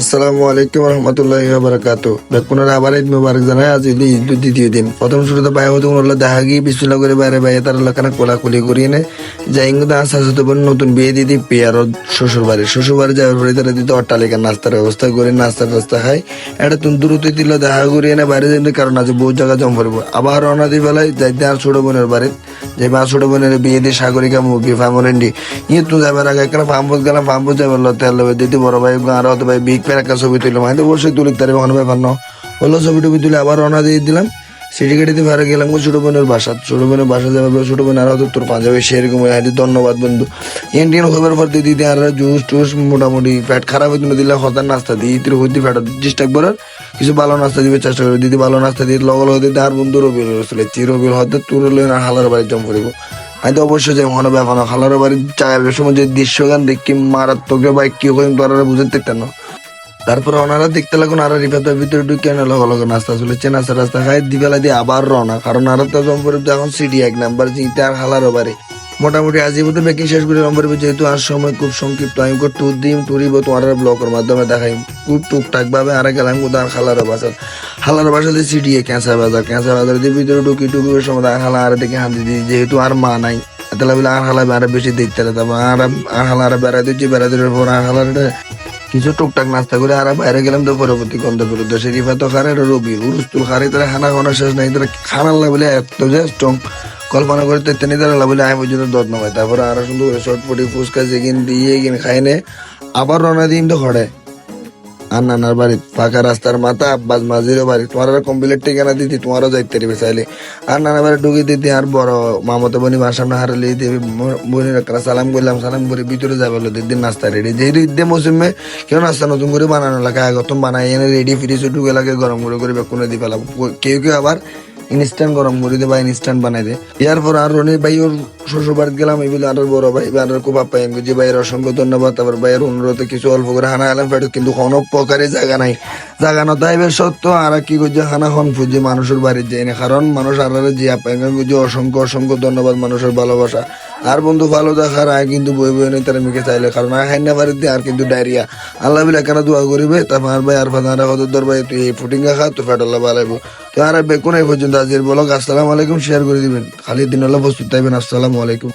আসসালামু আলাইকুম রহমতুল্লাহি বারাকাতু। বেকুনার আবার ঈদ মুবারক জানাই। আজ ঈদ ঈদের দ্বিতীয় দিন। প্রথম শুরুতে বাইরে হতে হলো দেখা গিয়ে বিসমিল্লাহ করে বাইরে বাইরে তার লোকেরা কোলাকুলি করিয়ে নেয়। যাই কিন্তু আস্তে আস্তে বোন নতুন বিয়ে দিদি পেয়ার শ্বশুর বাড়ি যাওয়ার পরে তারা দিতে অট্টালিকার নাস্তার ব্যবস্থা করে নাস্তা টাস্তা খায়। এটা তুমি দূরত্ব দিল দেখা করিয়ে নেয় বাইরে যেতে, কারণ আছে বহু জায়গা জম পড়বো। আবার রওনা দিয়ে বেলায় যাইতে আর ছোট বোনের বাড়ি, যে মা ছোট বোনের বিয়ে দিয়ে সাগরিকা মুভি ফার্মরেন্ডি ইয়ে তুমি যাবার আগে একটা ফার্মপোজ গেলাম, ফার্মপোজ যাবার তেল দিদি বড় ভাই আর অত ভাই বিগ প্যার একটা ছবি তুললাম, হয়তো অবশ্যই তুলি তার কোনো ব্যাপার না হলো। ছবি টবি তুলে আবার রওনা দিয়ে দিলাম। সিটি গাড়িতে ভাড়া গেলাম ছোট বোনের বাসা যাবার পর ছোট বোন আরো তোর পাঞ্জাবে সেরকম হাইতে ধন্যবাদ বন্ধু। ইন্ডিয়ান হবার পর দিদি আর জুস টুস মোটামুটি পেট খারাপ হইতে দিলে হতার নাস্তা দিই ইতির হইতে ফেটা চেষ্টা করার কিছু ভালো নাস্তা দিবে চেষ্টা করে দিদি ভালো নাস্তা দিয়ে লগল হতে আর বন্ধু রবিল চলে রবিল হতে তুর হালার বাড়ি জম করিব। আমি তো অবশ্যই যাই মনে ব্যাপার না হালার বাড়ির চায়ের সময় যে দৃশ্যগান দেখি মারাত্মক বাইক কি করি তোরা বুঝতে দেখতেন না। তারপর ওনারা দেখতে লাগুন আর রিফাতের ভিতরে ঢুকে এনে লগে লগে নাস্তা চলেছে, নাস্তা রাস্তা খাই দিবেলা দিয়ে আবার রওনা, কারণ আর তো জম্পরে যখন সিটি 1 নাম্বার চিনতে আর হালারও বাড়ি মোটামুটি আজিবতে বেকিং শেষ করে নম্বর যেহেতু আর সময় খুব সংক্ষিপ্ত আমি ট্যুর দিম ট্যুরিব তোমার ব্লগের মাধ্যমে দেখাই খুব টুকটাক ভাবে আর গেলাম কোথাও আর হালার বাসাতে সিটি ক্যাঁচা বাজার দিয়ে ভিতরে ঢুকি সময় হালা আর দেখে হাঁদি দিই, যেহেতু আর মা নাই তাহলে বলে আর হালা বেড়া বেশি দেখতে তারপর আর হালা আর বেড়া দিচ্ছি বেড়াতে পর আর হালার কিছু টুকটাক নাস্তা করে আর বাইরে গেলাম তো পরবর্তী গন্তব্যের উদ্দেশ্যে। রিফা তো খারে রবি উরুস্তুল খারে তারা খানা খানা শেষ নাই, তারা খানার লাগলে এত যে স্ট্রং কল্পনা করে তেনি তারা লাগলে আমি পর্যন্ত দত নয়। তারপরে আরো সুন্দর করে চটপটি ফুচকা যেগিন দিয়ে গিয়ে খাই নে আবার রওনা দিন তো খড়ে আর নানার বাড়ি ফাঁকা রাস্তার মাথা আব্বাস মাঝিরও বাড়ি তোমার কমপ্লিট ঠিকানা দিতি তোমারও যাইতে পারবে চাইলে। আর নানা বাড়ি ঢুকে দিতি আর বড় মামতো বোনি মার সামনে হারালে বোনের একটা সালাম করলাম, সালাম করে ভিতরে যাবে দিদির নাস্তা রেডি, যেহেতু ঈদের মৌসুমে কেউ নাস্তা নতুন করে বানানো লাগে আগতম বানাই এনে রেডি ফ্রিজে ঢুকে লাগে গরম করে বেকুনে দিয়ে ফেলাম। কেউ কেউ আবার ইনস্ট্যান্ট গরম করে দে বা ইনস্ট্যান্ট বানাই দে। এরপর আর রনি ভাই ওর শ্বশুর বাড়িতে গেলাম, এই বলে আর বড় ভাই আর খুব আপ্যায়ন যে ভাইয়ের অসংখ্য ধন্যবাদ। তারপর ভাইয়ের অনুরোধে কিছু অল্প করে হানা এলাম ফেটে, কিন্তু কোনো প্রকারে জায়গা নাই, জায়গা না তাইবে সত্য আর কি করছে হানা খন ফুজে মানুষের বাড়ির যাই না, কারণ মানুষ আর যে আপ্যায়ন করছে অসংখ্য অসংখ্য ধন্যবাদ মানুষের ভালোবাসা। আর বন্ধু ভালো দেখার আয় কিন্তু বই বই নেই তারা মিকে চাইলে, কারণ হাইনা বাড়িতে আর কিন্তু ডায়রিয়া আল্লাহ বিলা কেন দোয়া করিবে। তারপর আর ভাই আর ফাঁদা কত দর ভাই তুই এই ফুটিঙ্গা খা তো ফেটাল্লা বাড়াইবো। তো আর বেকুন এই পর্যন্ত আজকের ব্লগ। আসসালামু আলাইকুম, শেয়ার করে দিবেন, খালি দিন আল্লাহ প্রস্তুত থাকবেন। আসসালামু আলাইকুম।